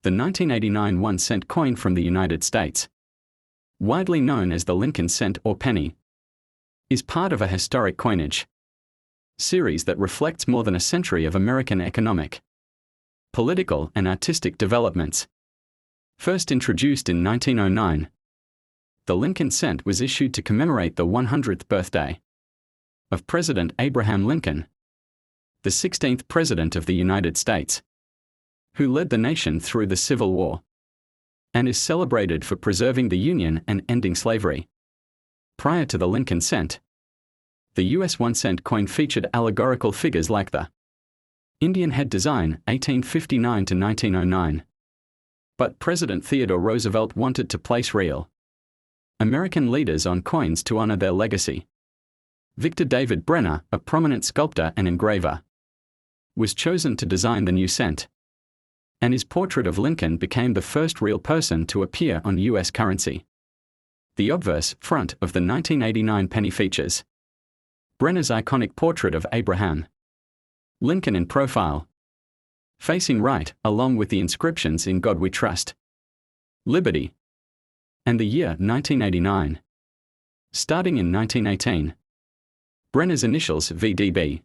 The 1989 1-cent coin from the United States, widely known as the Lincoln cent or penny, is part of a historic coinage series that reflects more than a century of American economic, political, and artistic developments. First introduced in 1909, the Lincoln cent was issued to commemorate the 100th birthday of President Abraham Lincoln, the 16th President of the United States, who led the nation through the Civil War, and is celebrated for preserving the Union and ending slavery. Prior to the Lincoln cent, the US 1-cent coin featured allegorical figures like the Indian head design, 1859 to 1909. But President Theodore Roosevelt wanted to place real American leaders on coins to honor their legacy. Victor David Brenner, a prominent sculptor and engraver, was chosen to design the new cent, and his portrait of Lincoln became the first real person to appear on US currency. The obverse front of the 1989 penny features Brenner's iconic portrait of Abraham Lincoln in profile, facing right, along with the inscriptions "In God We Trust," "Liberty," and the year 1989. Starting in 1918, Brenner's initials VDB,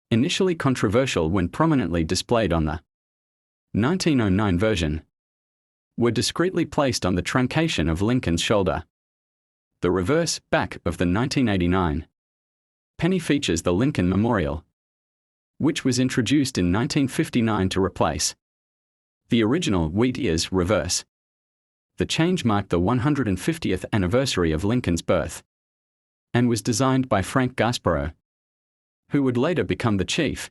initially controversial when prominently displayed on the 1909 version, were discreetly placed on the truncation of Lincoln's shoulder. The reverse back of the 1989 penny features the Lincoln Memorial, which was introduced in 1959 to replace the original wheat ears reverse. The change marked the 150th anniversary of Lincoln's birth, and was designed by Frank Gasparro, who would later become the chief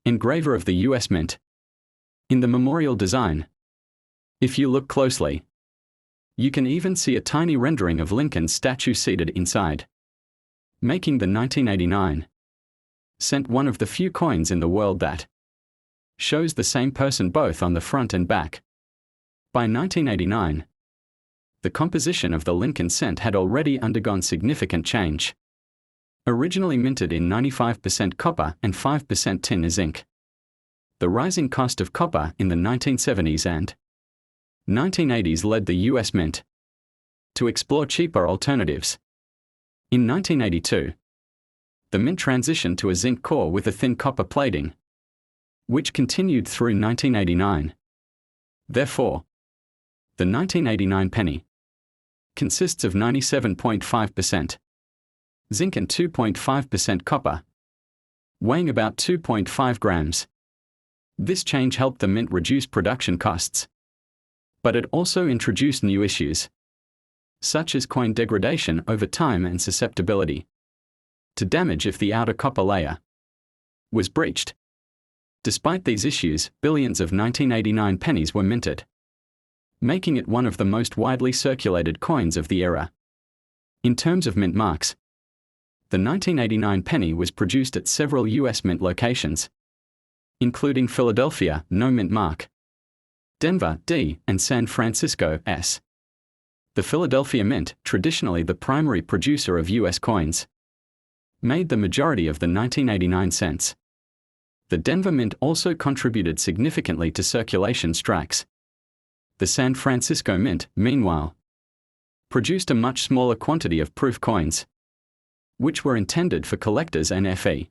engraver of the US Mint. In the memorial design, if you look closely, you can even see a tiny rendering of Lincoln's statue seated inside, making the 1989 cent one of the few coins in the world that shows the same person both on the front and back. By 1989, the composition of the Lincoln cent had already undergone significant change. Originally minted in 95% copper and 5% tin as zinc, the rising cost of copper in the 1970s and 1980s led the US Mint to explore cheaper alternatives. In 1982, the Mint transitioned to a zinc core with a thin copper plating, which continued through 1989. Therefore, the 1989 penny consists of 97.5% zinc and 2.5% copper, weighing about 2.5 grams. This change helped the Mint reduce production costs, but it also introduced new issues, such as coin degradation over time and susceptibility to damage if the outer copper layer was breached. Despite these issues, billions of 1989 pennies were minted, making it one of the most widely circulated coins of the era. In terms of mint marks, the 1989 penny was produced at several US Mint locations, including Philadelphia, no mint mark, Denver, D, and San Francisco, S. The Philadelphia Mint, traditionally the primary producer of US coins, made the majority of the 1989 cents. The Denver Mint also contributed significantly to circulation strikes. The San Francisco Mint, meanwhile, produced a much smaller quantity of proof coins, which were intended for collectors and FE.